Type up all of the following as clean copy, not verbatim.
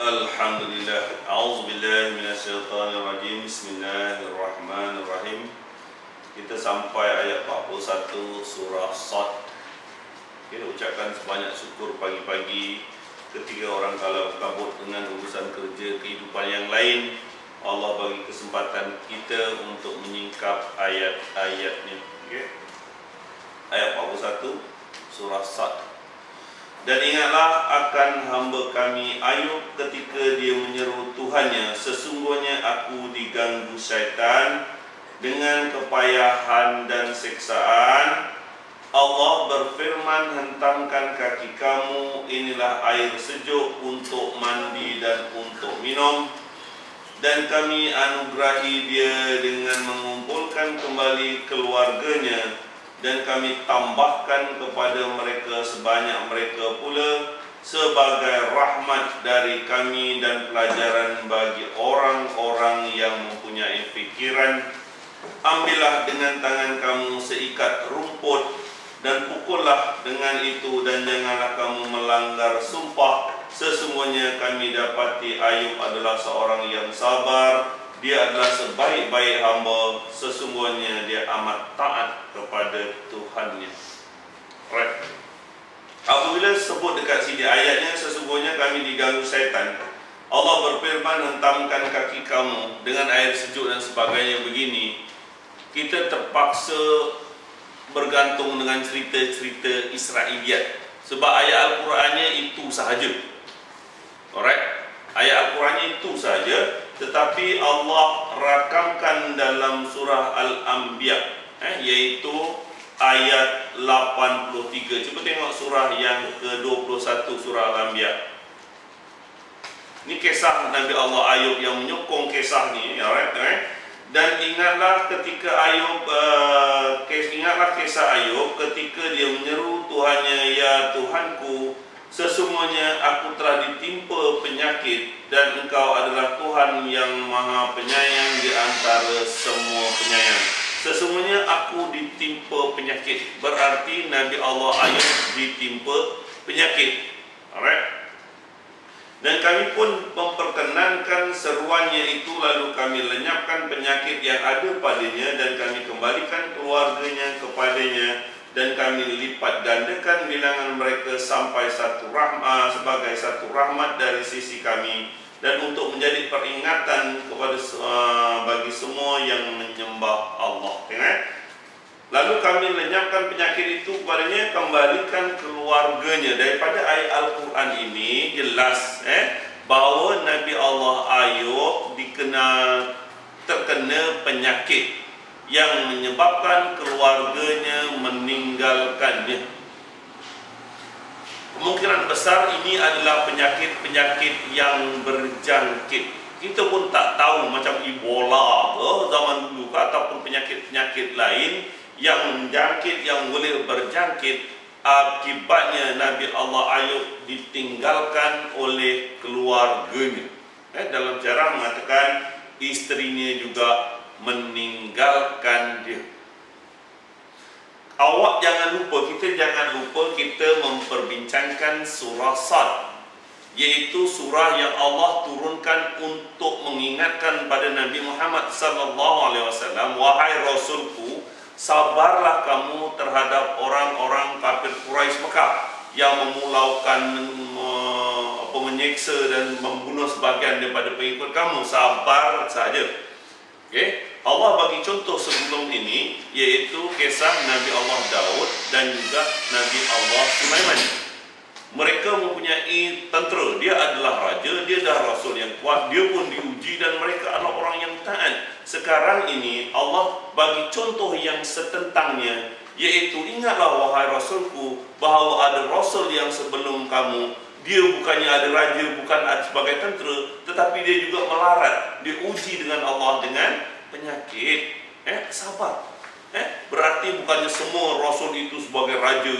Alhamdulillah. A'udzubillahi minasyaitonirrajim. Bismillahirrahmanirrahim. Kita sampai ayat 41 surah Sad. Kita ucapkan sebanyak syukur pagi-pagi ketika orang kalau kabut dengan urusan kerja kehidupan yang lain. Allah bagi kesempatan kita untuk menyingkap ayat-ayatnya. Okay? Ayat 41 surah Sad. Dan ingatlah akan hamba kami Ayub ketika dia menyeru Tuhannya, sesungguhnya aku diganggu syaitan dengan kepayahan dan siksaan. Allah berfirman, hentamkan kaki kamu, inilah air sejuk untuk mandi dan untuk minum. Dan kami anugerahi dia dengan mengumpulkan kembali keluarganya, dan kami tambahkan kepada mereka sebanyak mereka pula sebagai rahmat dari kami dan pelajaran bagi orang-orang yang mempunyai fikiran. Ambillah dengan tangan kamu seikat rumput dan pukullah dengan itu, dan janganlah kamu melanggar sumpah. Sesungguhnya kami dapati Ayub adalah seorang yang sabar. Dia adalah sebaik-baik hamba. Sesungguhnya dia amat taat kepada Tuhannya. Right. Apabila sebut dekat sini ayatnya, sesungguhnya kami diganggu syaitan, Allah berfirman, hentamkan kaki kamu dengan air sejuk dan sebagainya begini. Kita terpaksa bergantung dengan cerita-cerita Israiliyat, sebab ayat Al-Qurannya itu sahaja. Alright. Ayat Al-Qurannya itu saja, tetapi Allah rakamkan dalam surah Al-Anbiya, iaitu ayat 83. Cuba tengok surah yang ke-21, surah Al-Anbiya. Ini kisah Nabi Allah Ayub yang menyokong kisah ni, alright. Dan ingatlah ketika Ayub, ingatlah kisah Ayub ketika dia menyeru Tuhannya, ya Tuhanku, sesungguhnya aku telah ditimpa penyakit, dan Engkau adalah Tuhan yang maha penyayang di antara semua penyayang. Sesungguhnya aku ditimpa penyakit, berarti Nabi Allah Ayub ditimpa penyakit. Alright. Dan kami pun memperkenankan seruannya itu, lalu kami lenyapkan penyakit yang ada padanya, dan kami kembalikan keluarganya kepadanya, dan kami lipat gandakan bilangan mereka sampai sebagai satu rahmat dari sisi kami, dan untuk menjadi peringatan kepada bagi semua yang menyembah Allah. Tengok. Lalu kami lenyapkan penyakit itu kepadanya, kembalikan keluarganya. Daripada ayat Al-Quran ini jelas bahawa Nabi Allah Ayub terkena penyakit yang menyebabkan keluarganya meninggalkannya. Kemungkinan besar ini adalah penyakit-penyakit yang berjangkit. Kita pun tak tahu, macam Ebola ke zaman dulu ke, ataupun penyakit-penyakit lain yang menjangkit, yang boleh berjangkit. Akibatnya Nabi Allah Ayub ditinggalkan oleh keluarganya. Dalam cara mengatakan isterinya juga meninggalkan dia. Kita jangan lupa kita memperbincangkan surah Sad, yaitu surah yang Allah turunkan untuk mengingatkan pada Nabi Muhammad SAW, wahai Rasulku, sabarlah kamu terhadap orang-orang kafir Quraisy Mekah yang memulaukan menyiksa dan membunuh sebagian daripada pengikut kamu. Sabar saja. Okay? Allah bagi contoh sebelum ini, yaitu kisah Nabi Allah Daud dan juga Nabi Allah Sulaiman. Mereka mempunyai tentera, dia adalah raja, dia dah rasul yang kuat, dia pun diuji dan mereka adalah orang yang taat. Sekarang ini Allah bagi contoh yang setentangnya, yaitu ingatlah wahai Rasulku bahawa ada rasul yang sebelum kamu, dia bukannya ada raja, bukan ada sebagai tentera, tetapi dia juga melarat, diuji dengan Allah dengan penyakit. Sabar. Berarti bukannya semua rasul itu sebagai raja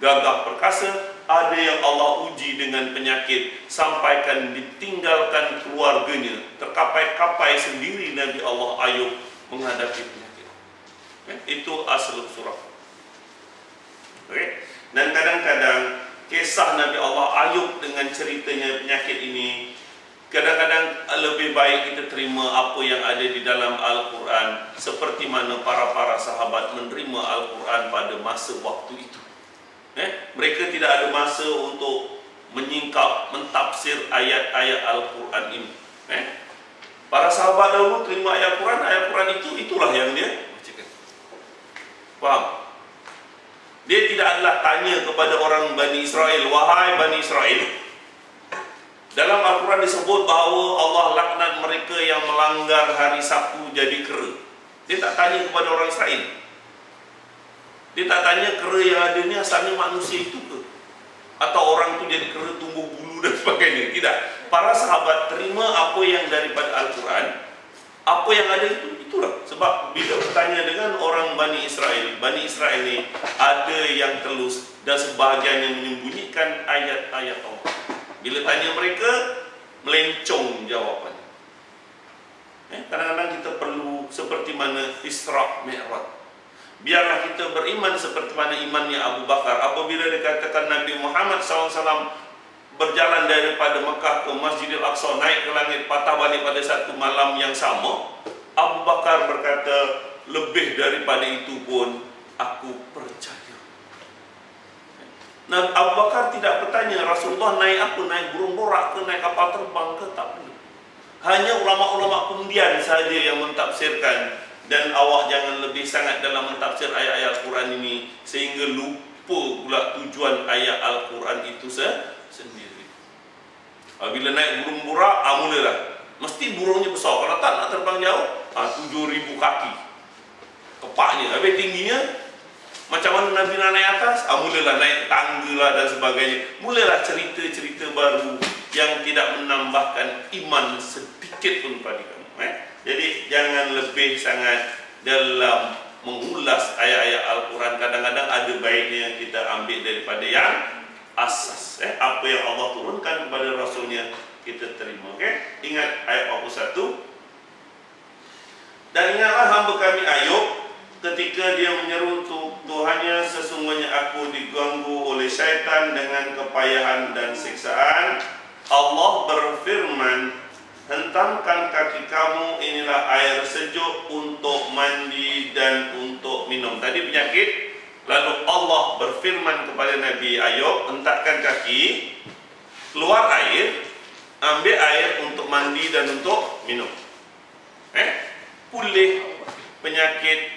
gagah perkasa. Ada yang Allah uji dengan penyakit, sampaikan ditinggalkan keluarganya, terkapai-kapai sendiri Nabi Allah Ayub menghadapi penyakit. Itu asal surah. Okay? Dan kadang-kadang kisah Nabi Allah Ayub dengan ceritanya penyakit ini Kadang-kadang lebih baik kita terima apa yang ada di dalam Al-Quran seperti mana para sahabat menerima Al-Quran pada masa waktu itu. Mereka tidak ada masa untuk menyingkap, mentafsir ayat-ayat Al-Quran ini. Para sahabat dahulu terima ayat Al-Quran itulah yang dia bacakan. Faham? Dia tidak adalah tanya kepada orang Bani Israel, wahai Bani Israel, dalam Al-Quran disebut bahawa Allah laknat mereka yang melanggar hari Sabtu jadi kera. Dia tak tanya kepada orang Israel. Dia tak tanya kera yang ada ni asalnya manusia itu ke? Atau orang tu jadi kera tumbuh bulu dan sebagainya. Tidak. Para sahabat terima apa yang daripada Al-Quran, apa yang ada itulah. Sebab bila bertanya dengan orang Bani Israel ni ada yang telus dan sebahagian yang menyembunyikan ayat-ayat Allah. Bila tanya mereka, melencong jawapannya. Kadang-kadang kita perlu seperti mana Isra' Mi'raj. Biarlah kita beriman seperti mana imannya Abu Bakar. Apabila dikatakan Nabi Muhammad SAW berjalan daripada Mekah ke Masjidil Aqsa, naik ke langit, patah balik pada satu malam yang sama, Abu Bakar berkata, lebih daripada itu pun aku percaya. Nah, Abu Bakar tidak bertanya Rasulullah naik apa, naik burung borak ke, naik kapal terbang ke, tak perlu. Hanya ulama-ulama kemudian saja yang mentafsirkan. Dan awak jangan lebih sangat dalam mentafsir ayat-ayat Al-Quran ini sehingga lupa pula tujuan ayat Al-Quran itu sendiri. Bila naik burung borak, mulalah. Mesti burungnya besar. Kalau tak nak terbang jauh, 7,000 kaki kepaknya. Habis tingginya macam mana Nabi naik atas, mulalah naik tangga lah dan sebagainya. Mulalah cerita-cerita baru yang tidak menambahkan iman sedikit pun pada kamu. Jadi jangan lebih sangat dalam mengulas ayat-ayat Al-Quran. Kadang-kadang ada baiknya kita ambil daripada yang asas. Apa yang Allah turunkan kepada Rasulnya kita terima. Ingat ayat 41. Dan ingatlah hamba kami Ayub ketika dia menyeru Tuhannya, sesungguhnya aku diganggu oleh syaitan dengan kepayahan dan siksaan. Allah berfirman, hentamkan kaki kamu, inilah air sejuk untuk mandi dan untuk minum. Tadi penyakit, lalu Allah berfirman kepada Nabi Ayub, hentakkan kaki, keluar air, ambil air untuk mandi dan untuk minum. Pulih penyakit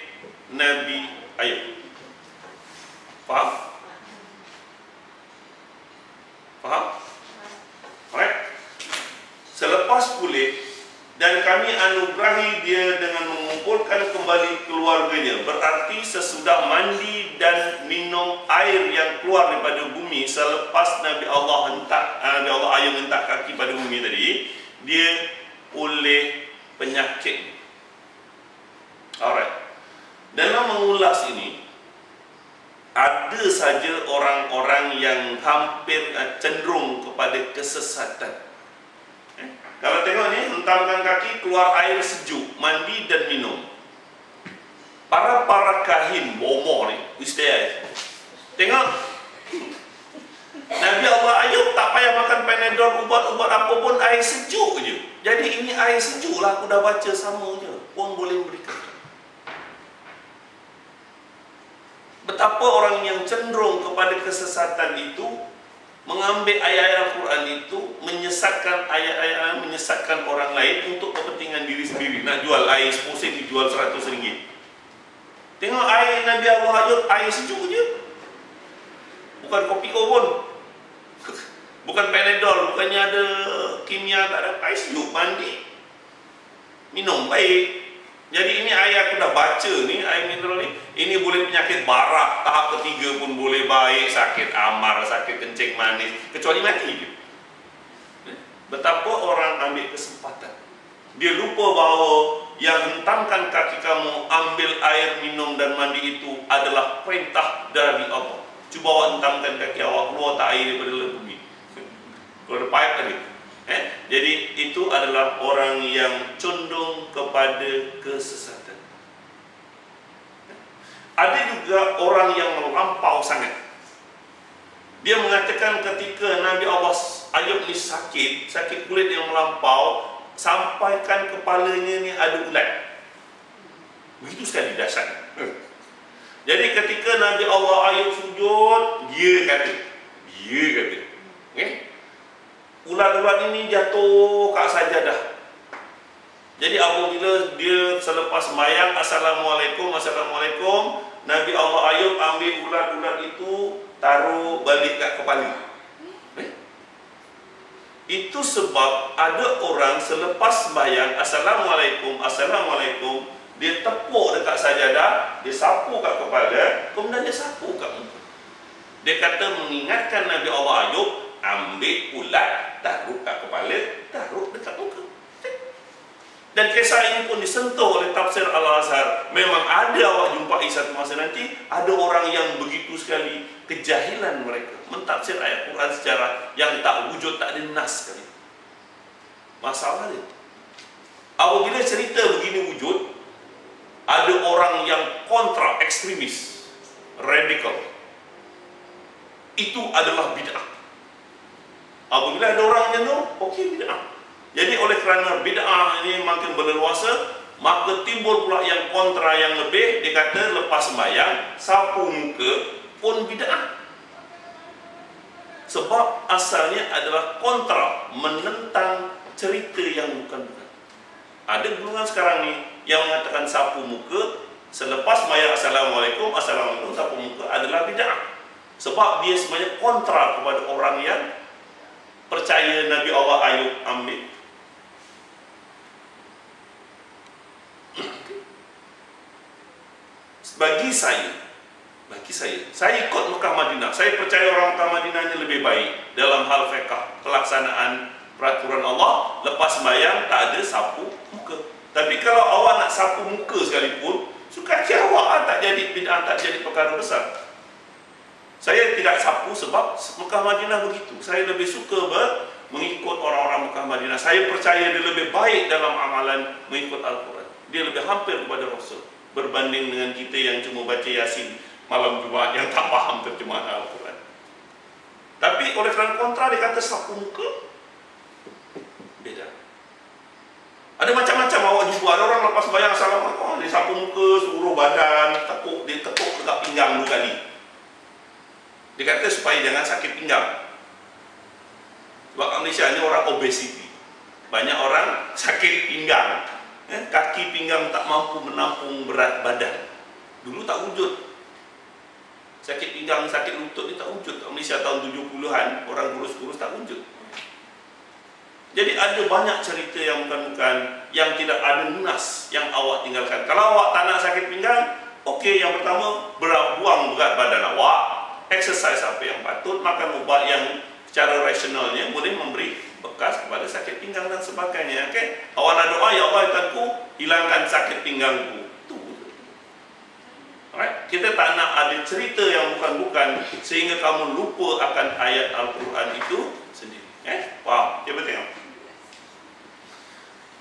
Nabi Ayub. Faham? Faham? Alright. Selepas pulih, dan kami anugerahi dia dengan mengumpulkan kembali keluarganya. Berarti sesudah mandi dan minum air yang keluar daripada bumi, selepas Nabi Allah Ayub hentak kaki pada bumi tadi, dia pulih penyakit. Alright. Dalam mengulas ini, ada saja orang-orang yang hampir cenderung kepada kesesatan. Kalau tengok ni, hentamkan kaki, keluar air sejuk, mandi dan minum. Para kahin bomoh ni, ustaz. Tengok, Nabi Allah Ayub tak payah makan Panadol, ubat-ubat apa pun, air sejuk je. Jadi ini air sejuk lah, aku dah baca sama je. Puan boleh berikan. Betapa orang yang cenderung kepada kesesatan itu mengambil ayat-ayat Al-Quran itu, menyesatkan ayat-ayat, menyesatkan orang lain untuk kepentingan diri sendiri. Nak jual air 10 sen, dijual RM100. Tengok air Nabi Allah Ayub, air sejuk je. Bukan kopi O pun. Bukan Panadol, bukannya ada kimia, tak ada. Air sejuk, mandi, minum, baik. Jadi ini air aku dah baca ni, air mineral ni, ini boleh penyakit barak, tahap ketiga pun boleh baik, sakit amar, sakit kencing manis, kecuali mati je. Betapa orang ambil kesempatan. Dia lupa bahawa yang hentamkan kaki kamu, ambil air, minum dan mandi itu adalah perintah dari Allah. Cuba awak hentamkan kaki awak, keluar tak air daripada dalam bumi. Keluar ada pipe tadi. Jadi itu adalah orang yang condong kepada kesesatan. Ada juga orang yang melampau sangat. Dia mengatakan ketika Nabi Allah Ayub ni sakit kulit yang melampau, sampaikan kepalanya ni ada ulat. Begitu sekali dahsyat. Jadi ketika Nabi Allah Ayub sujud, dia kata, okay? Ulat-ulat ini jatuh kat sajadah. Jadi apabila dia selepas sembahyang, Assalamualaikum, Nabi Allah Ayub ambil ulat-ulat itu, taruh balik kat kepala. Itu sebab ada orang selepas sembahyang, Assalamualaikum, dia tepuk dekat sajadah, dia sapu kat kepala, kemudian dia sapu kat muka. Dia kata mengingatkan Nabi Allah Ayub, ambil ulat, taruh kat kepala, taruh dekat muka. Dan kisah ini pun disentuh oleh tafsir Al-Azhar. Memang ada awak jumpai satu masa nanti, ada orang yang begitu sekali kejahilan mereka mentafsir ayat Quran secara yang tak wujud, tak ada nas sekali. Masalah dia, apabila cerita begini wujud, ada orang yang kontra, ekstremis, radikal. Itu adalah bid'ah. Apabila ada orang yang okey, bid'ah. Jadi oleh kerana bid'ah ini makin berleluasa, maka timbul pula yang kontra yang lebih. Dia kata lepas sembahyang, sapu muka pun bid'ah. Sebab asalnya adalah kontra, menentang cerita yang bukan-bukan. Ada golongan sekarang ni yang mengatakan sapu muka selepas sembahyang Assalamualaikum, sapu muka adalah bid'ah. Sebab dia sebenarnya kontra kepada orang yang percaya Nabi Allah Ayub ambil. Bagi saya ikut Mekah Madinah. Saya percaya orang Mekah Madinah ini lebih baik dalam hal fiqh, pelaksanaan peraturan Allah. Lepas sembahyang tak ada sapu muka. Tapi kalau awak nak sapu muka sekalipun, sukacita awak tak jadi bid'ah, tak jadi perkara besar. Saya tidak sapu sebab Mekah Madinah begitu. Saya lebih suka mengikut orang-orang Mekah Madinah. Saya percaya dia lebih baik dalam amalan mengikut Al-Quran. Dia lebih hampir kepada Rasul berbanding dengan kita yang cuma baca Yasin malam Jumaat yang tak faham terjemahan Al-Quran. Tapi oleh kerana kontra, dia kata sapu muka beda. Ada macam-macam awak jumpa. Ada orang lepas sembahyang Assalamualaikum, dia sapu muka seluruh badan, dia tekuk dekat pinggang 2 kali. Dia kata supaya jangan sakit pinggang. Sebab kat Malaysia ni orang obesity, banyak orang sakit pinggang. Kaki pinggang tak mampu menampung berat badan. Dulu tak wujud. Sakit pinggang, sakit lutut ni tak wujud. Kat Malaysia tahun 70-an, orang kurus-kurus tak wujud. Jadi ada banyak cerita yang bukan-bukan, yang tidak ada nas yang awak tinggalkan. Kalau awak tak nak sakit pinggang, okey, yang pertama, buang berat badan awak, exercise apa yang patut, makan ubat yang secara rasionalnya boleh memberi bekas kepada sakit pinggang dan sebagainya. Okay? Awak nak doa, ya Allah, Tuhanku, hilangkan sakit pinggangku. Itu. Alright? Kita tak nak ada cerita yang bukan-bukan sehingga kamu lupa akan ayat Al-Quran itu sendiri. Faham? Cuba tengok.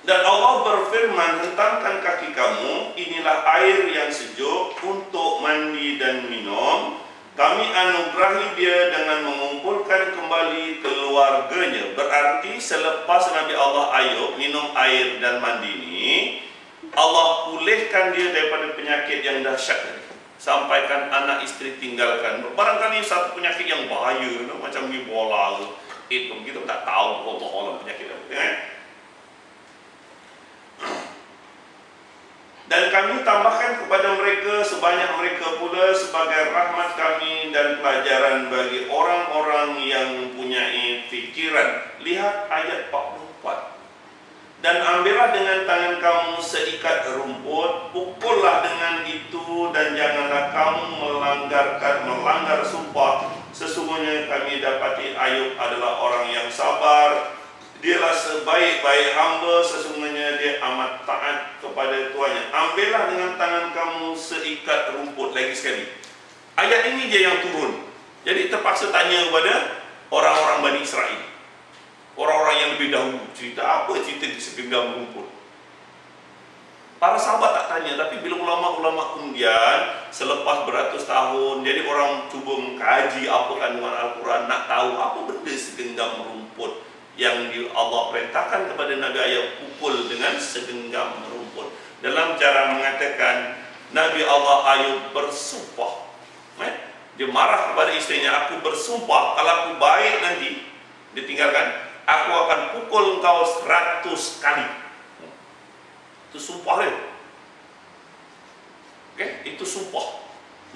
Dan Allah berfirman, hentangkan kaki kamu, inilah air yang sejuk untuk mandi dan minum. Kami anugerahi dia dengan mengumpulkan kembali keluarganya. Berarti selepas Nabi Allah Ayub minum air dan mandi ini, Allah pulihkan dia daripada penyakit yang dahsyat tadi. Sampaikan anak isteri tinggalkan. Barangkali satu penyakit yang bahaya, macam Ebola, itu kita tak tahu Allah penyakit apa. Dan kami tambahkan kepada mereka sebanyak mereka pula sebagai rahmat kami dan pelajaran bagi orang-orang yang mempunyai fikiran. Lihat ayat 44. Dan ambillah dengan tangan kamu seikat rumput, pukullah dengan itu, dan janganlah kamu melanggar sumpah. Sesungguhnya kami dapati Ayub adalah orang yang sabar. Dialah sebaik-baik hamba, sesungguhnya dia amat taat kepada tuannya. Ambillah dengan tangan kamu seikat rumput. Lagi sekali, ayat ini je yang turun. Jadi terpaksa tanya kepada orang-orang Bani Israel, orang-orang yang lebih dahulu, cerita apa cerita di segenggam rumput. Para sahabat tak tanya, tapi bila ulama-ulama kemudian selepas beratus tahun, jadi orang cuba mengkaji apa kandungan Al-Quran, nak tahu apa benda segenggam rumput. rumput yang Allah perintahkan kepada Nabi Ayub pukul dengan segenggam rumput. Dalam cara mengatakan Nabi Allah Ayub bersumpah, dia marah kepada istrinya, aku bersumpah kalau aku baik nanti ditinggalkan, aku akan pukul engkau 100 kali. Itu sumpah dia. Itu sumpah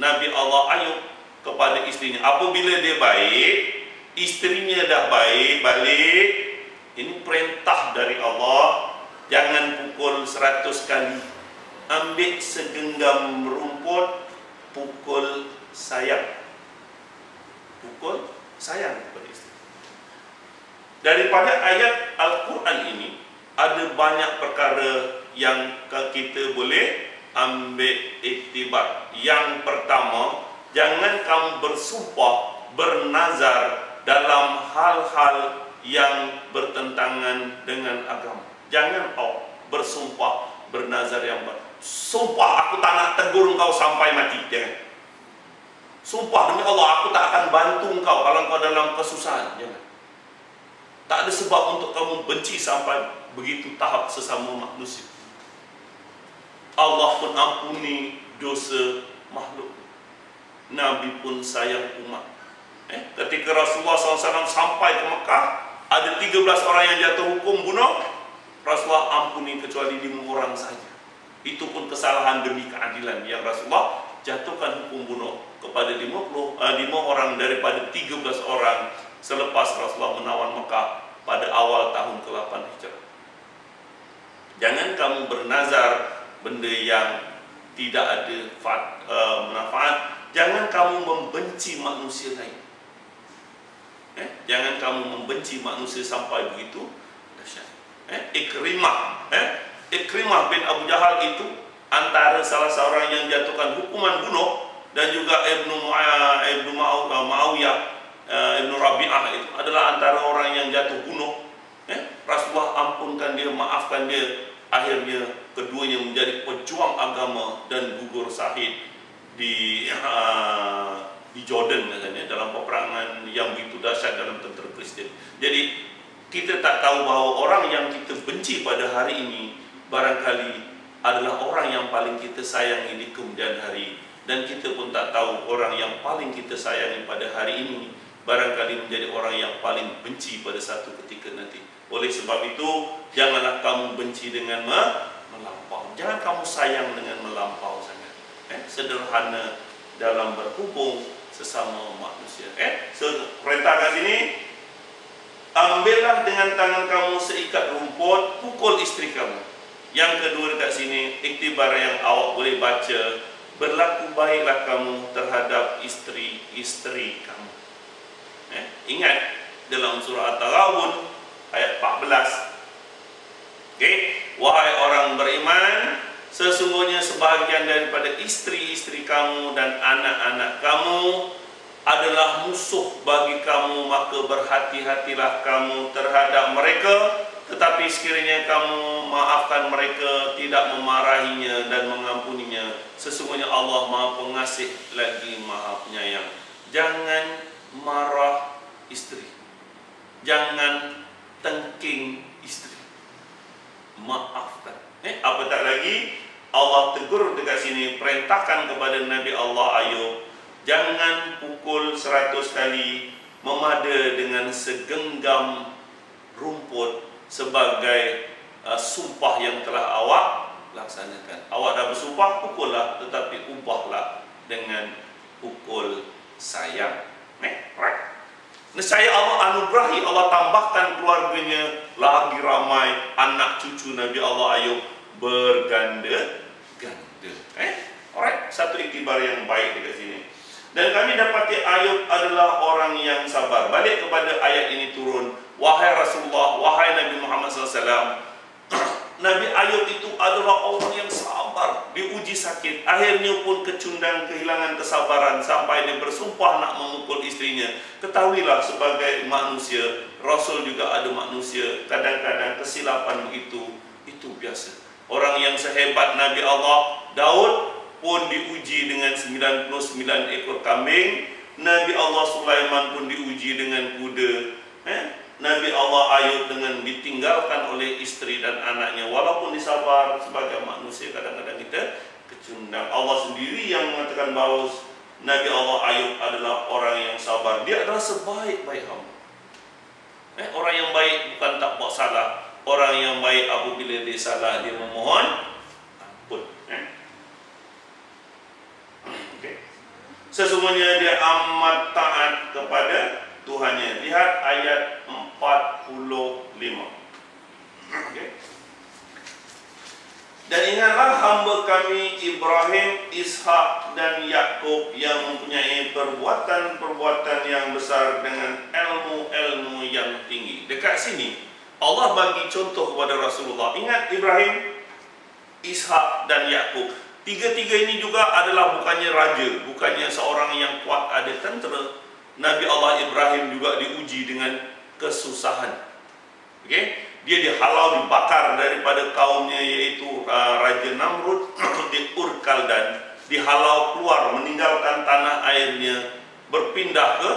Nabi Allah Ayub kepada istrinya. Apabila dia baik, istrinya dah baik balik, ini perintah dari Allah, jangan pukul 100 kali. Ambil segenggam rumput, pukul sayang. Pukul sayang kepada istri. Daripada ayat Al-Quran ini ada banyak perkara yang kita boleh ambil iktibar. Yang pertama, jangan kamu bersumpah, bernazar dalam hal-hal yang bertentangan dengan agama. Jangan kau bersumpah, bernazar yang sumpah aku tak nak tegur engkau sampai mati. Jangan. Sumpah demi Allah, aku tak akan bantu engkau kalau engkau dalam kesusahan. Jangan. Tak ada sebab untuk kamu benci sampai begitu tahap sesama manusia. Allah pun ampuni dosa makhluk. Nabi pun sayang umat. Ketika Rasulullah SAW sampai ke Mekah, ada 13 orang yang jatuh hukum bunuh, Rasulullah ampuni kecuali 5 orang saja. Itu pun kesalahan demi keadilan yang Rasulullah jatuhkan hukum bunuh kepada 5 orang daripada 13 orang selepas Rasulullah menawan Mekah pada awal tahun ke-8 Hijrah. Jangan kamu bernazar benda yang tidak ada manfaat. Jangan kamu membenci manusia lain. Jangan kamu membenci manusia sampai begitu dahsyat. Ikrimah bin Abu Jahal itu antara salah seorang yang jatuhkan hukuman bunuh, dan juga Ibnu Muawiyah Ibnu Rabi'ah itu adalah antara orang yang jatuh bunuh. Rasulullah ampunkan dia, maafkan dia. Akhirnya keduanya menjadi pejuang agama dan gugur syahid di Jordan katanya, dalam peperangan yang begitu dahsyat dalam tentera Kristian. Jadi kita tak tahu bahawa orang yang kita benci pada hari ini barangkali adalah orang yang paling kita sayangi di kemudian hari, dan kita pun tak tahu orang yang paling kita sayangi pada hari ini barangkali menjadi orang yang paling benci pada satu ketika nanti. Oleh sebab itu, janganlah kamu benci dengan melampau. Jangan kamu sayang dengan melampau sangat. Sederhana dalam berhubung sesama manusia. Perintah kat sini, ambillah dengan tangan kamu seikat rumput, pukul istri kamu. Yang kedua dekat sini, iktibar yang awak boleh baca, berlaku baiklah kamu terhadap istri-istri kamu. Ingat dalam surah At-Taghabun ayat 14. Wahai orang beriman, sesungguhnya sebahagian daripada istri-istri kamu dan anak-anak kamu adalah musuh bagi kamu, maka berhati-hatilah kamu terhadap mereka. Tetapi sekiranya kamu maafkan mereka, tidak memarahinya dan mengampuninya, sesungguhnya Allah Maha Pengasih lagi Maha Penyayang. Jangan marah istri, jangan tengking istri, maafkan. Apatah lagi Allah tegur dekat sini, perintahkan kepada Nabi Allah Ayub, jangan pukul 100 kali, memada dengan segenggam rumput sebagai sumpah yang telah awak laksanakan. Awak dah bersumpah, pukullah, tetapi ubahlah dengan pukul sayang. Right? Nescaya Allah anugerahi, Allah tambahkan keluarganya lagi ramai, anak cucu Nabi Allah Ayub berganda-ganda. Alright, satu iktibar yang baik dekat sini. Dan kami dapati Ayub adalah orang yang sabar. Balik kepada ayat ini turun, wahai Rasulullah, wahai Nabi Muhammad SAW, Nabi Ayub itu adalah orang yang sabar, diuji sakit, akhirnya pun kecundang, kehilangan kesabaran sampai dia bersumpah nak memukul istrinya. Ketahuilah sebagai manusia, Rasul juga ada manusia, kadang-kadang kesilapan begitu, itu biasa. Orang yang sehebat Nabi Allah Daud pun diuji dengan 99 ekor kambing. Nabi Allah Sulaiman pun diuji dengan kuda. Nabi Allah Ayub dengan ditinggalkan oleh istri dan anaknya, walaupun disabar sebagai manusia kadang-kadang kita kecundang. Allah sendiri yang mengatakan bahawa Nabi Allah Ayub adalah orang yang sabar. Dia adalah sebaik-baik hamba. Orang yang baik bukan tak buat salah. Orang yang baik apabila dia salah, dia memohon ampun. Sesungguhnya dia amat taat kepada Tuhannya. Lihat ayat 45. Dan ingatlah hamba kami Ibrahim, Ishak dan Yakub yang mempunyai perbuatan-perbuatan yang besar dengan ilmu-ilmu yang tinggi. Dekat sini Allah bagi contoh kepada Rasulullah. Ingat Ibrahim, Ishak dan Yakub. Tiga-tiga ini juga adalah bukannya raja, bukannya seorang yang kuat ada tentera. Nabi Allah Ibrahim juga diuji dengan kesusahan. Dia dihalau, dibakar daripada kaumnya, yaitu Raja Namrud di Ur Kaldan. Dihalau keluar, meninggalkan tanah airnya, berpindah ke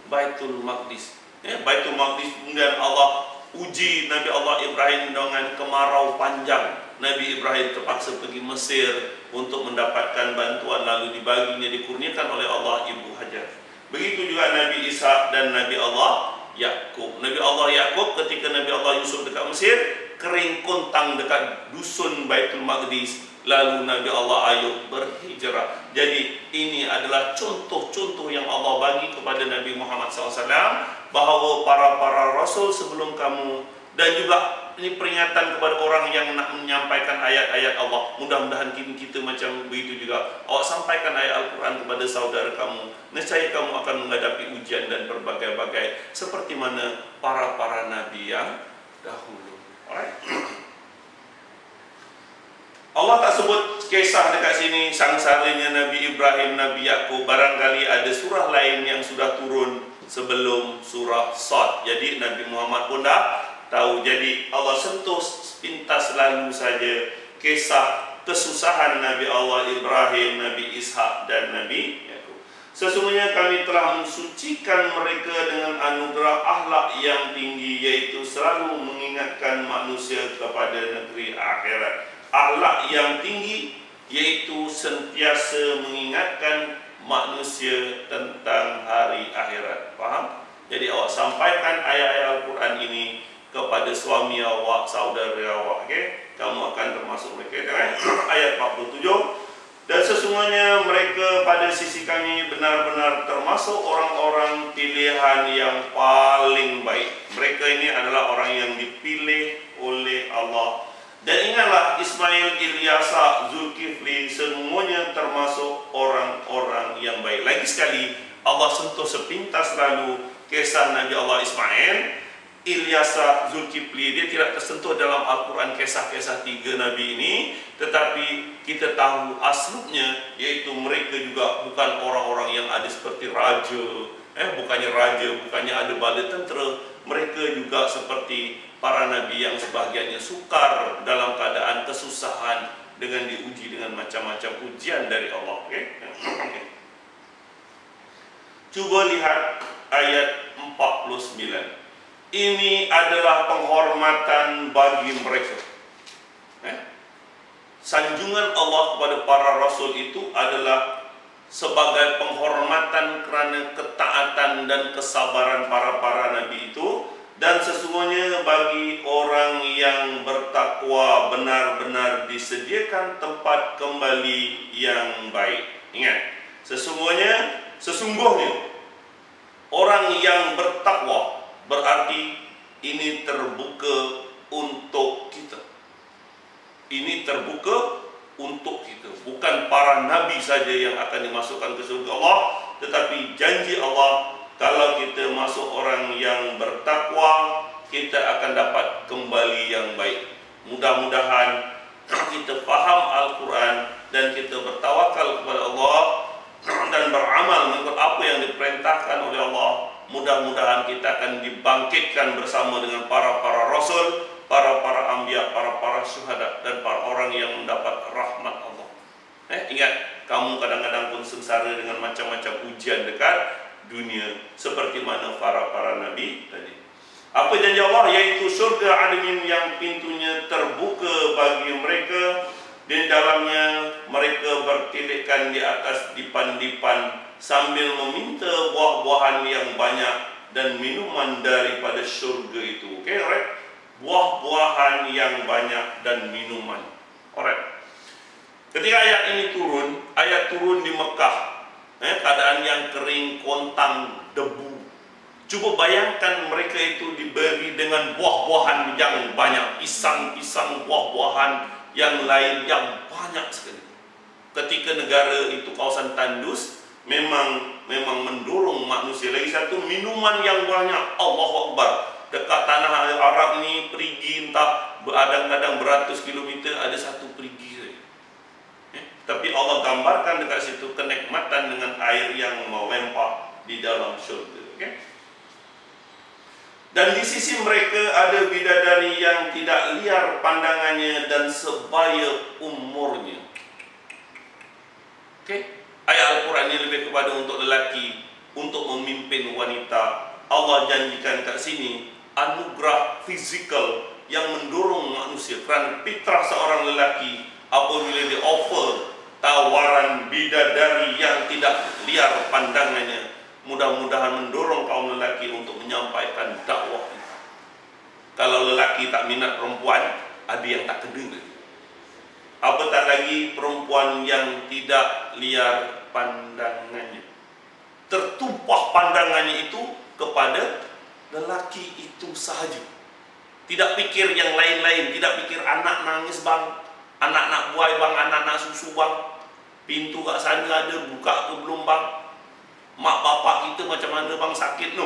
Baitul Maqdis. Baitul Maqdis. Kemudian Allah uji Nabi Allah Ibrahim dengan kemarau panjang. Nabi Ibrahim terpaksa pergi Mesir untuk mendapatkan bantuan, lalu dibaginya, dikurniakan oleh Allah Ibu Hajar. Begitu juga Nabi Isa dan Nabi Allah Yakub. Nabi Allah Yakub ketika Nabi Allah Yusuf dekat Mesir, kering kontang dekat dusun Baitul Maqdis. Lalu Nabi Allah Ayub berhijrah. Jadi ini adalah contoh-contoh yang Allah bagi kepada Nabi Muhammad SAW, bahawa para rasul sebelum kamu, dan juga ini peringatan kepada orang yang nak menyampaikan ayat-ayat Allah. Mudah-mudahan kita macam begitu juga. Awak sampaikan ayat Al-Quran kepada saudara kamu, nescaya kamu akan menghadapi ujian dan berbagai-bagai, seperti mana para nabi yang dahulu. Alright? Allah tak sebut kisah dekat sini sangsaranya Nabi Ibrahim, Nabi Yakub. Barangkali ada surah lain yang sudah turun sebelum surah Sad. Jadi Nabi Muhammad pun dah tahu. Jadi Allah sentuh pintas lalu saja kisah kesusahan Nabi Allah Ibrahim, Nabi Ishak dan Nabi Yakub. Sesungguhnya kami telah mensucikan mereka dengan anugerah akhlak yang tinggi, yaitu selalu mengingatkan manusia kepada negeri akhirat. Akhlak yang tinggi yaitu sentiasa mengingatkan manusia tentang hari akhirat. Faham? Jadi awak sampaikan ayat-ayat Al-Quran ini kepada suami awak, saudara awak, kamu akan termasuk mereka. Ayat 47. Dan sesungguhnya mereka pada sisi kami benar-benar termasuk orang-orang pilihan yang paling baik. Mereka ini adalah orang yang dipilih oleh Allah. Dan ingatlah Ismail, Ilyasa, Zulkifli, semuanya termasuk orang-orang yang baik. Lagi sekali Allah sentuh sepintas lalu kisah Nabi Allah Ismail, Ilyasa, Zulkifli. Dia tidak tersentuh dalam Al-Quran kisah-kisah tiga Nabi ini, tetapi kita tahu aslubnya, yaitu mereka juga bukan orang-orang yang ada seperti raja, bukannya ada bala tentera. Mereka juga seperti para nabi yang sebahagiannya sukar dalam keadaan kesusahan dengan diuji dengan macam-macam ujian dari Allah. Cuba lihat ayat 49. Ini adalah penghormatan bagi mereka. Sanjungan Allah kepada para rasul itu adalah sebagai penghormatan kerana ketaatan dan kesabaran para nabi itu. Dan sesungguhnya bagi orang yang bertakwa benar-benar disediakan tempat kembali yang baik. Ingat, sesungguhnya orang yang bertakwa berarti ini terbuka untuk kita. Ini terbuka untuk kita. Bukan para nabi saja yang akan dimasukkan ke surga Allah, tetapi janji Allah, kalau kita masuk orang yang bertakwa, kita akan dapat kembali yang baik. Mudah-mudahan kita faham Al-Quran dan kita bertawakal kepada Allah dan beramal mengikut apa yang diperintahkan oleh Allah. Mudah-mudahan kita akan dibangkitkan bersama dengan para rasul, para anbiya, para syuhada, dan para orang yang mendapat rahmat Allah. Ingat, kamu kadang-kadang pun sengsara dengan macam-macam ujian dekat dunia, seperti mana para nabi tadi. Apa janji Allah? Yaitu surga admin yang pintunya terbuka bagi mereka, di dalamnya mereka bertilekkan di atas dipan-dipan sambil meminta buah-buahan yang banyak dan minuman daripada surga itu. Okay, alright? Buah-buahan yang banyak dan minuman. Alright. Ketika ayat ini turun di Mekah, keadaan yang kering, kontang, debu. Cuba bayangkan mereka itu diberi dengan buah-buahan yang banyak, pisang-pisang, buah-buahan yang lain yang banyak sekali. Ketika negara itu kawasan tandus, memang mendorong manusia. Lagi satu, minuman yang banyak. Allahu Akbar. Dekat tanah Arab ini perigi entah kadang-kadang beratus kilometer ada satu perigi saja. Tapi Allah gambarkan dekat situ kenikmatan dengan air yang melimpah di dalam syurga. Okay? Dan di sisi mereka ada bidadari yang tidak liar pandangannya dan sebaya umurnya. Okay? Ayat Al-Quran ini lebih kepada untuk lelaki, untuk memimpin wanita. Allah janjikan kat sini anugerah fizikal yang mendorong manusia. Kerana fitrah seorang lelaki apabila dia offer tawaran bidadari yang tidak liar pandangannya, mudah-mudahan mendorong kaum lelaki untuk menyampaikan dakwah. Kalau lelaki tak minat perempuan, ada yang tak kena. Apatah lagi perempuan yang tidak liar pandangannya, tertumpah pandangannya itu kepada lelaki itu sahaja. Tidak pikir yang lain-lain, tidak pikir anak nangis bang, anak nak buai bang, anak nak susu bang, pintu kat sana ada, buka ke belum bang, mak bapak kita macam mana bang, sakit. No.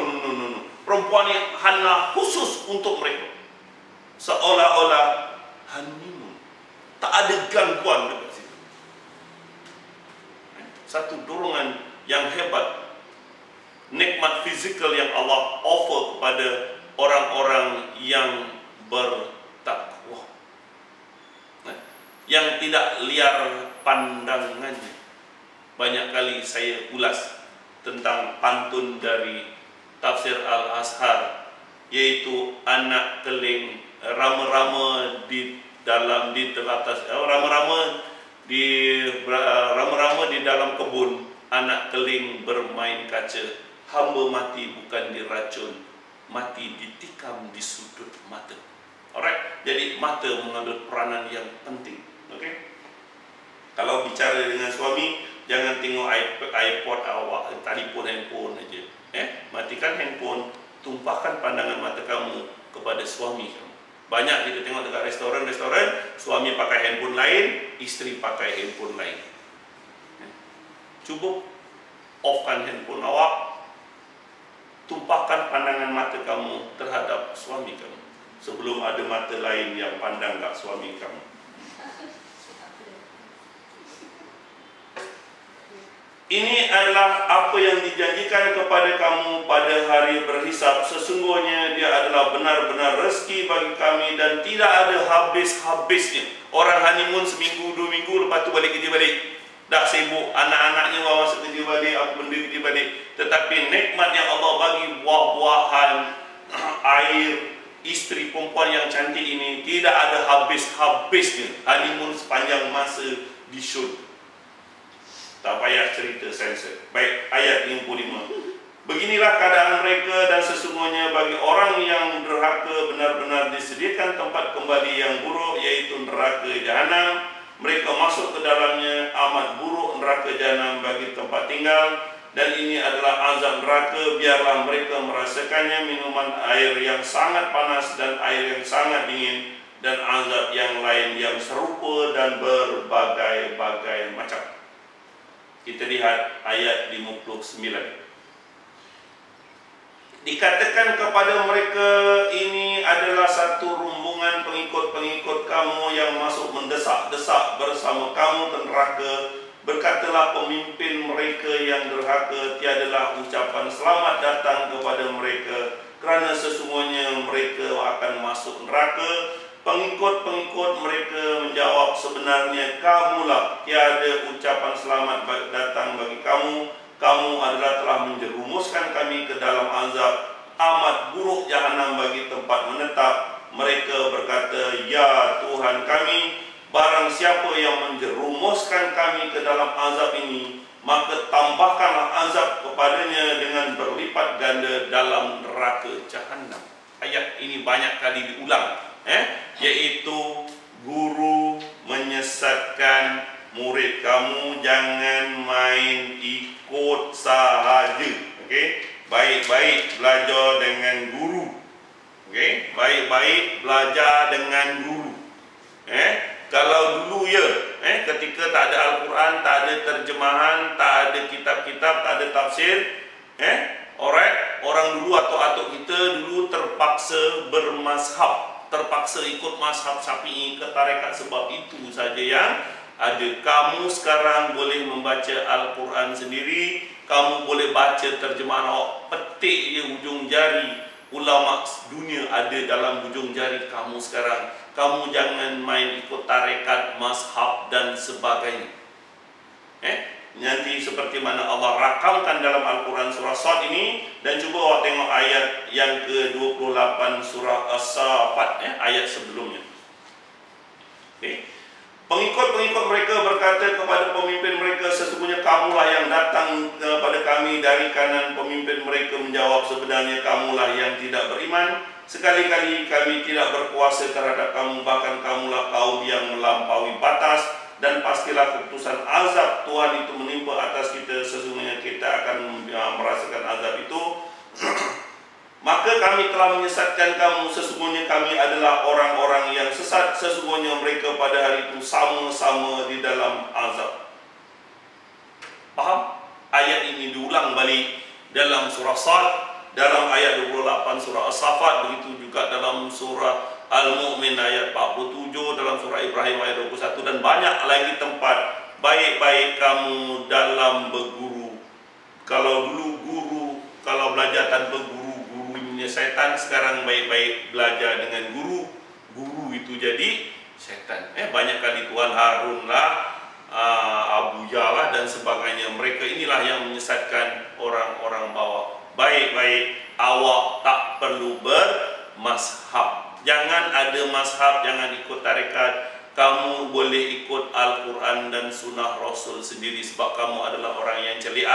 Perempuan ni hanya khusus untuk mereka, seolah-olah honeymoon, tak ada gangguan dekat situ. Satu dorongan yang hebat, nikmat fizikal yang Allah offer kepada orang-orang yang bertakwa, yang tidak liar pandangannya. Banyak kali saya ulas tentang pantun dari Tafsir Al-Azhar, yaitu anak keling rama-rama di teratas, rama-rama di dalam kebun, anak keling bermain kaca, hamba mati bukan diracun, mati ditikam di sudut mata. Alright, jadi mata mengambil peranan yang penting. Okay? Kalau bicara dengan suami, jangan tengok iPod awak, telefon handphone aja. Matikan handphone, tumpahkan pandangan mata kamu kepada suami kamu. Banyak kita tengok dekat restoran, suami pakai handphone lain, isteri pakai handphone lain. Cuba offkan handphone awak, tumpahkan pandangan mata kamu terhadap suami kamu, sebelum ada mata lain yang pandang kat suami kamu. Ini adalah apa yang dijanjikan kepada kamu pada hari berhisab. Sesungguhnya dia adalah benar-benar rezeki bagi kami dan tidak ada habis-habisnya. Orang honeymoon seminggu, 2 minggu, lepas tu balik kerja balik. Dah sibuk, anak-anaknya bawa masuk kerja balik, apa benda kerja balik. Tetapi nikmat yang Allah bagi, buah-buahan, air, isteri perempuan yang cantik ini, tidak ada habis-habisnya. Honeymoon sepanjang masa di syurga. Tak payah cerita sensor. Baik, ayat 55. Beginilah keadaan mereka, dan sesungguhnya bagi orang yang derhaka benar-benar disediakan tempat kembali yang buruk, yaitu neraka jahanam. Mereka masuk ke dalamnya, amat buruk neraka jahanam bagi tempat tinggal. Dan ini adalah azab neraka, biarlah mereka merasakannya, minuman air yang sangat panas dan air yang sangat dingin, dan azab yang lain yang serupa dan berbagai-bagai macam. Kita lihat ayat 59. Dikatakan kepada mereka, ini adalah satu rombongan pengikut-pengikut kamu yang masuk mendesak-desak bersama kamu ke neraka. Berkatalah pemimpin mereka yang derhaka, tiadalah ucapan selamat datang kepada mereka, kerana sesungguhnya mereka akan masuk neraka. Pengikut-pengikut mereka menjawab, sebenarnya kamulah, tiada ucapan selamat datang bagi kamu. Kamu adalah telah menjerumuskan kami ke dalam azab, amat buruk jahanam bagi tempat menetap. Mereka berkata, ya Tuhan kami, barang siapa yang menjerumuskan kami ke dalam azab ini, maka tambahkanlah azab kepadanya dengan berlipat ganda dalam neraka jahanam. Ayat ini banyak kali diulang, yaitu guru menyesatkan murid kamu, jangan main ikut sahaja. Baik-baik belajar dengan guru. Baik-baik belajar dengan guru. Kalau dulu ketika tak ada Al-Quran, tak ada terjemahan, tak ada kitab-kitab, tak ada tafsir, orang dulu atau atuk kita dulu terpaksa bermazhab, terpaksa ikut mazhab Syafi'i ke tarekat, sebab itu saja yang ada. Kamu sekarang boleh membaca Al-Quran sendiri, kamu boleh baca terjemahan awak, petik je hujung jari. Ulama dunia ada dalam hujung jari kamu sekarang. Kamu jangan main ikut tarekat, mazhab dan sebagainya. Nanti seperti mana Allah rakamkan dalam Al-Quran surah Sad ini. Dan cuba awak tengok ayat yang ke-28 surah As-Safat, ayat sebelumnya. Pengikut-pengikut mereka berkata kepada pemimpin mereka, sesungguhnya kamulah yang datang kepada kami dari kanan. Pemimpin mereka menjawab, sebenarnya kamulah yang tidak beriman. Sekali-kali kami tidak berkuasa terhadap kamu, bahkan kamulah kaum yang melampaui batas. Dan pastilah keputusan azab Tuhan itu menimpa atas kita, sesungguhnya kita akan merasakan azab itu. Maka kami telah menyesatkan kamu, sesungguhnya kami adalah orang-orang yang sesat, sesungguhnya mereka pada hari itu sama-sama di dalam azab. Faham? Ayat ini diulang balik dalam surah Sad, dalam ayat 28 surah As-Safat, begitu juga dalam surah Al-Mu'min ayat 47, dalam surah Ibrahim ayat 21, dan banyak lagi tempat. Baik-baik kamu dalam berguru. Kalau dulu guru, kalau belajar tanpa guru, gurunya setan. Sekarang baik-baik belajar dengan guru, guru itu jadi setan. Banyak kali Tuan Harun lah, Abu Ya'la dan sebagainya. Mereka inilah yang menyesatkan orang-orang bawah. Baik-baik awak tak perlu bermazhab. Jangan ada mazhab, jangan ikut tarekat. Kamu boleh ikut Al-Quran dan Sunnah Rasul sendiri, sebab kamu adalah orang yang celik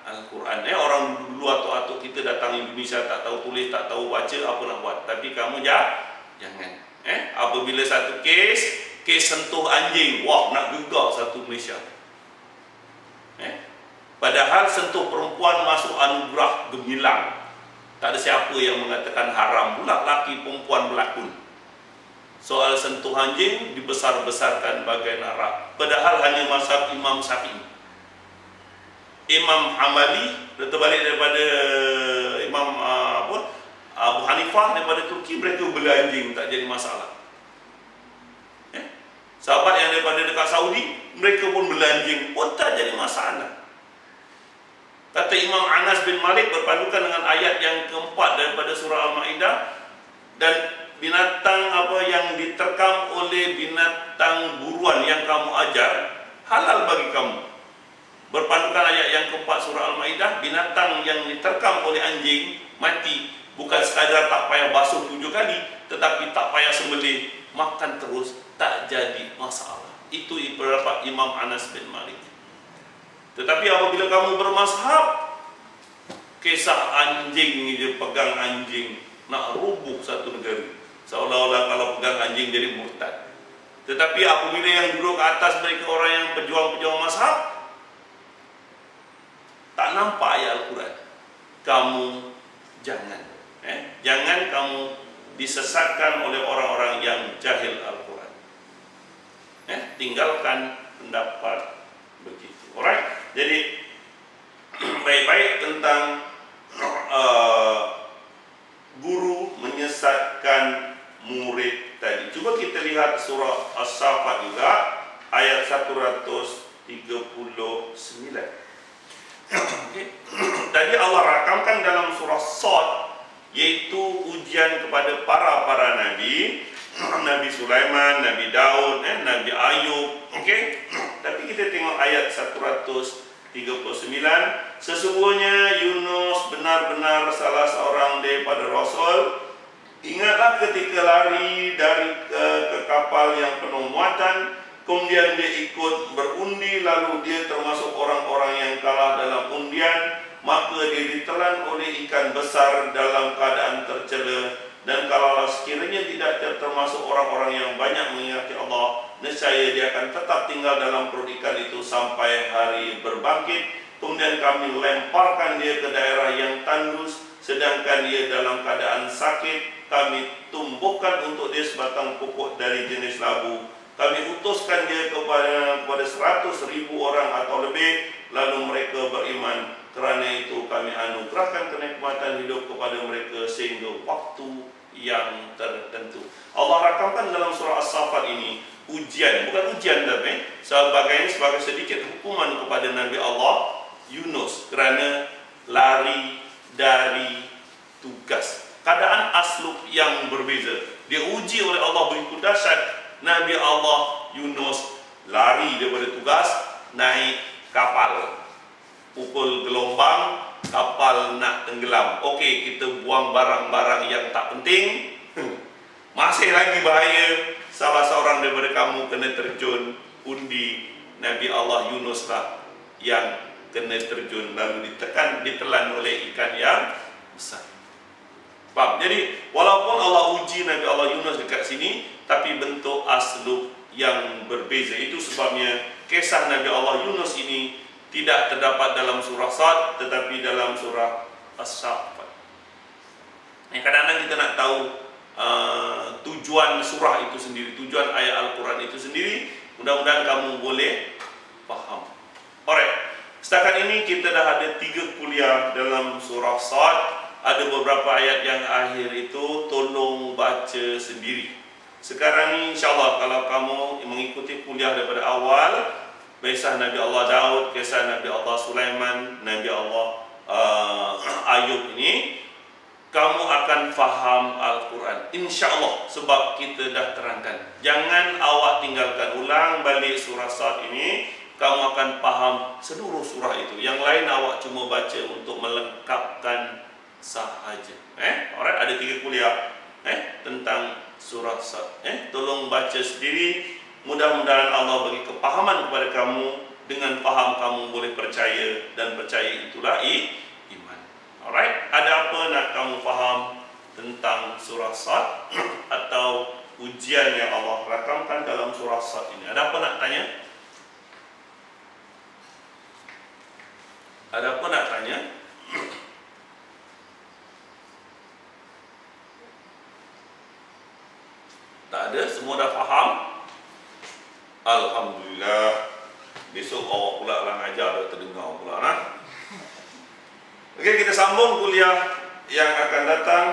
Al-Quran. Orang dulu atau atuk kita datang Indonesia tak tahu tulis, tak tahu baca, apa nak buat. Tapi kamu jangan. Apabila satu kes sentuh anjing, wah, nak gegak satu Malaysia. Padahal sentuh perempuan masuk anugerah gemilang. Tak ada siapa yang mengatakan haram pula laki perempuan berlakon. Soal sentuh anjing dibesar-besarkan bagai narak. Padahal hanya mazhab Imam Syafi'i. Imam Hambali terbalik daripada Imam Abu Hanifah daripada Turki, mereka bela anjing tak jadi masalah. Sahabat yang daripada dekat Saudi, mereka pun bela anjing pun tak jadi masalah. Kata Imam Anas bin Malik berpandukan dengan ayat yang keempat daripada surah Al-Ma'idah, dan binatang apa yang diterkam oleh binatang buruan yang kamu ajar halal bagi kamu. Berpandukan ayat yang keempat surah Al-Ma'idah, binatang yang diterkam oleh anjing mati, bukan sekadar tak payah basuh 7 kali, tetapi tak payah sembelih, makan terus, tak jadi masalah. Itu pendapat Imam Anas bin Malik. Tetapi apabila kamu bermazhab, kisah anjing je, pegang anjing, nak rubuh satu negara, seolah-olah kalau pegang anjing jadi murtad. Tetapi apabila yang duduk ke atas mereka orang yang pejuang-pejuang mazhab, tak nampak ayat Al-Quran, kamu jangan jangan kamu disesatkan oleh orang-orang yang jahil Al-Quran. Tinggalkan pendapat begitu. Alright, jadi baik-baik tentang guru menyesatkan murid tadi. Cuba kita lihat surah As-Safat juga, ayat 139. Tadi Allah rakamkan dalam surah Sad, yaitu ujian kepada para nabi, Nabi Sulaiman, Nabi Daud, Nabi Ayub. Tapi kita tengok ayat 140. 39. Sesungguhnya Yunus benar-benar salah seorang daripada Rasul. Ingatlah ketika lari dari ke kapal yang penuh muatan, kemudian dia ikut berundi, lalu dia termasuk orang-orang yang kalah dalam undian, maka dia ditelan oleh ikan besar dalam keadaan tercela. Dan kalau sekiranya tidak termasuk orang-orang yang banyak mengingati Allah, nescaya dia akan tetap tinggal dalam perut ikan itu sampai hari berbangkit. Kemudian kami lemparkan dia ke daerah yang tandus, sedangkan dia dalam keadaan sakit. Kami tumbuhkan untuk dia sebatang pokok dari jenis labu. Kami utuskan dia kepada 100,000 orang atau lebih, lalu mereka beriman. Kerana itu kami anugerahkan kenikmatan hidup kepada mereka sehingga waktu yang tertentu. Allah rakamkan dalam surah As-Saffat ini ujian, bukan ujian tapi sebagai sedikit hukuman kepada Nabi Allah Yunus kerana lari dari tugas. Keadaan aslub yang berbeza. Dia uji oleh Allah begitu dahsyat. Nabi Allah Yunus lari daripada tugas, naik kapal. Pukul gelombang, kapal nak tenggelam. Okey, kita buang barang-barang yang tak penting. Masih lagi bahaya. Salah seorang daripada kamu kena terjun. Undi Nabi Allah Yunus lah yang kena terjun, lalu ditelan oleh ikan yang besar. Faham? Jadi walaupun Allah uji Nabi Allah Yunus dekat sini, tapi bentuk aslub yang berbeza. Itu sebabnya kisah Nabi Allah Yunus ini tidak terdapat dalam surah Sad, tetapi dalam surah As-Saffat. Kadang-kadang kita nak tahu tujuan surah itu sendiri, tujuan ayat Al-Quran itu sendiri. Mudah-mudahan kamu boleh faham. Alright, setakat ini kita dah ada 3 kuliah dalam surah Sad. Ada beberapa ayat yang akhir itu tolong baca sendiri. Sekarang ni insyaAllah kalau kamu mengikuti kuliah daripada awal, kisah Nabi Allah Daud, kisah Nabi Allah Sulaiman, Nabi Allah Ayub ini, kamu akan faham Al-Quran insyaAllah, sebab kita dah terangkan. Jangan awak tinggalkan, ulang balik surah Sad ini, kamu akan faham seluruh surah itu. Yang lain awak cuma baca untuk melengkapkan sahaja. Alright, ada 3 kuliah tentang surah Sad. Tolong baca sendiri. Mudah-mudahan Allah bagi kepahaman kepada kamu. Dengan faham kamu boleh percaya, dan percaya itulah iman. Alright, ada apa nak kamu faham tentang surah Sad atau ujian yang Allah rakamkan dalam surah Sad ini? Ada apa nak tanya? Ada apa nak tanya? Tak ada? Semua dah faham? Alhamdulillah. Besok awak pula lah ngajar, dah terdengar pula nah. Okey, kita sambung kuliah yang akan datang.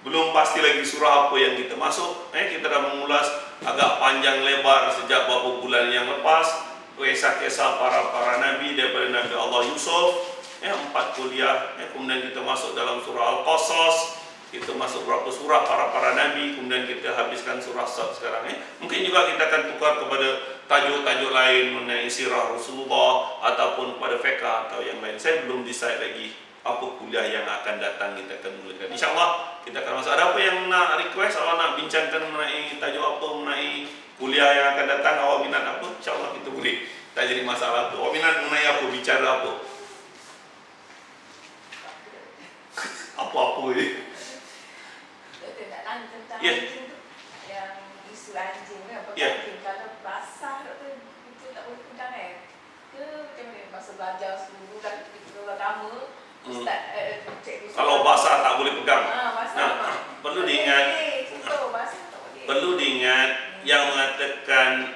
Belum pasti lagi surah apa yang kita masuk. Kita dah mengulas agak panjang lebar sejak beberapa bulan yang lepas. Kisah-kisah para nabi daripada Nabi Allah Yusuf. 4 kuliah. Kemudian kita masuk dalam surah Al-Qasas. Kita masuk berapa surah para nabi, kemudian kita habiskan surah Sad sekarang. Mungkin juga kita akan tukar kepada tajuk-tajuk lain mengenai sirah Rasulullah ataupun kepada fiqh atau yang lain. Saya belum decide lagi apa kuliah yang akan datang kita akan mulakan. InsyaAllah kita akan masuk. Ada apa yang nak request, awak nak bincangkan mengenai tajuk apa, mengenai kuliah yang akan datang, awak minat apa? InsyaAllah kita boleh. Tak jadi masalah tu. Awak minat mengenai apa, bicara apa? Apa-apa je. Tentang anjing tu, yang isu anjing kan, kalau basah itu tak boleh pegang ke macam mana masa belajar dulu dan agama ustaz cikgu kalau basah tak boleh pegang. Perlu diingat, perlu diingat yang mengatakan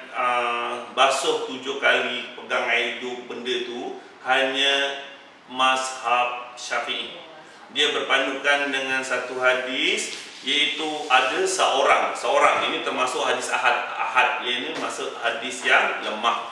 basuh 7 kali pegang air hidup benda tu hanya mazhab Syafi'i. Dia berpandukan dengan satu hadis, iaitu ada seorang ini termasuk hadis ahad, ini masuk hadis yang lemah.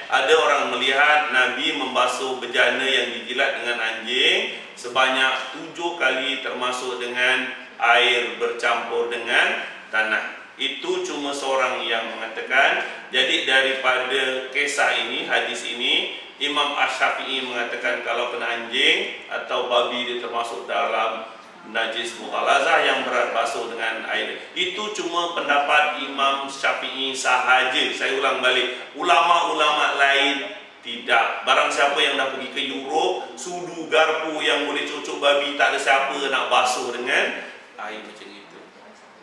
Ada orang melihat Nabi membasuh bejana yang dijilat dengan anjing sebanyak 7 kali, termasuk dengan air bercampur dengan tanah. Itu cuma seorang yang mengatakan. Jadi daripada kisah ini, hadis ini, Imam Asy-Syafi'i mengatakan kalau kena anjing atau babi dia termasuk dalam najis mughalazah yang berat basuh dengan air. Itu cuma pendapat Imam Syafi'i sahaja. Saya ulang balik, ulama-ulama lain tidak. Barang siapa yang dah pergi ke Europe, sudu garpu yang boleh cucuk babi, tak ada siapa nak basuh dengan air macam itu.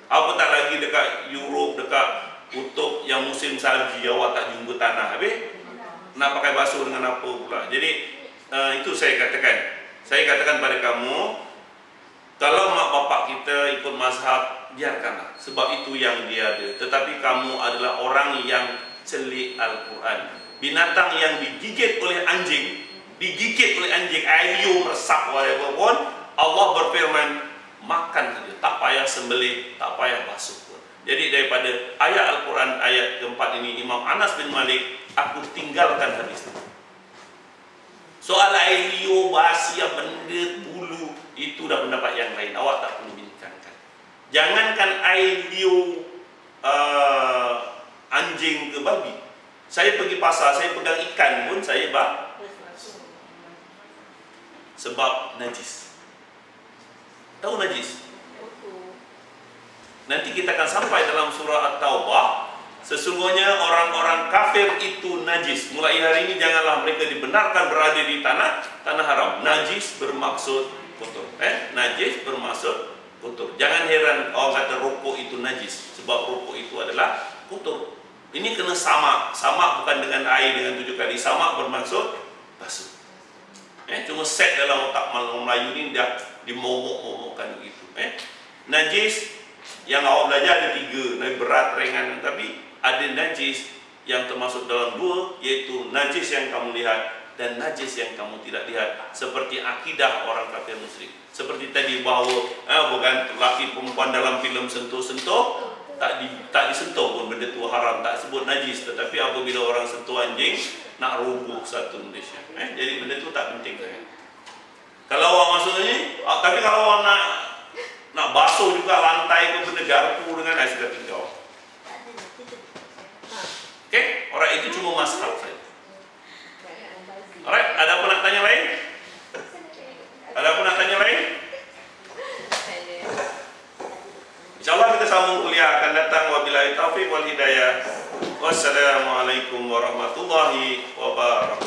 Apa tak lagi dekat Europe, dekat kutub yang musim salji, awak tak jumpa tanah. Habis nak pakai basuh dengan apa pula? Jadi itu saya katakan. Saya katakan pada kamu, kalau mak bapak kita ikut mazhab, biarkanlah. Sebab itu yang dia ada. Tetapi kamu adalah orang yang celik Al-Quran. Binatang yang digigit oleh anjing, air liur meresap whatever pun, Allah berfirman, makan saja, tak payah sembelih, tak payah basuh pun. Jadi daripada ayat Al-Quran ayat keempat ini, Imam Anas bin Malik, aku tinggalkan hadis itu. Soal air liur, bahasia, benda, bulu, itu dah pendapat yang lain, awak tak perlu bincangkan. Jangankan air liur anjing ke babi, saya pergi pasar, saya pegang ikan pun saya sebab najis. Tahu najis? Nanti kita akan sampai dalam surah At-Taubah. Sesungguhnya orang-orang kafir itu najis. Mulai hari ini janganlah mereka dibenarkan berada di tanah haram. Najis bermaksud kotor. Najis bermaksud kotor. Jangan heran orang kata rokok itu najis, sebab rokok itu adalah kotor. Ini kena sama. Sama bukan dengan air dengan 7 kali. Sama bermaksud basuh. Cuma set dalam otak Melayu ini dah dimomok-momokkan begitu. Najis yang awak belajar ada 3, berat, ringan, tapi ada najis yang termasuk dalam 2, iaitu najis yang kamu lihat dan najis yang kamu tidak lihat, seperti akidah orang kafir musyrik. Seperti tadi bahawa bukan lelaki perempuan dalam filem sentuh-sentuh, tak disentuh pun benda tu haram, tak sebut najis. Tetapi apabila orang sentuh anjing, nak roboh satu Malaysia. Jadi benda tu tak penting. Kalau awak masuk ni, tapi kalau awak nak basuh juga lantai ke benda garpu dengan air, sudah tinggal. Okey, orang itu cuma mazhab saja. Alright, ada apa nak tanya lain? Ada apa nak tanya lain? InsyaAllah kita sambung kuliah akan datang. Wabillahi taufiq wal hidayah. Wassalamualaikum warahmatullahi wabarakatuh.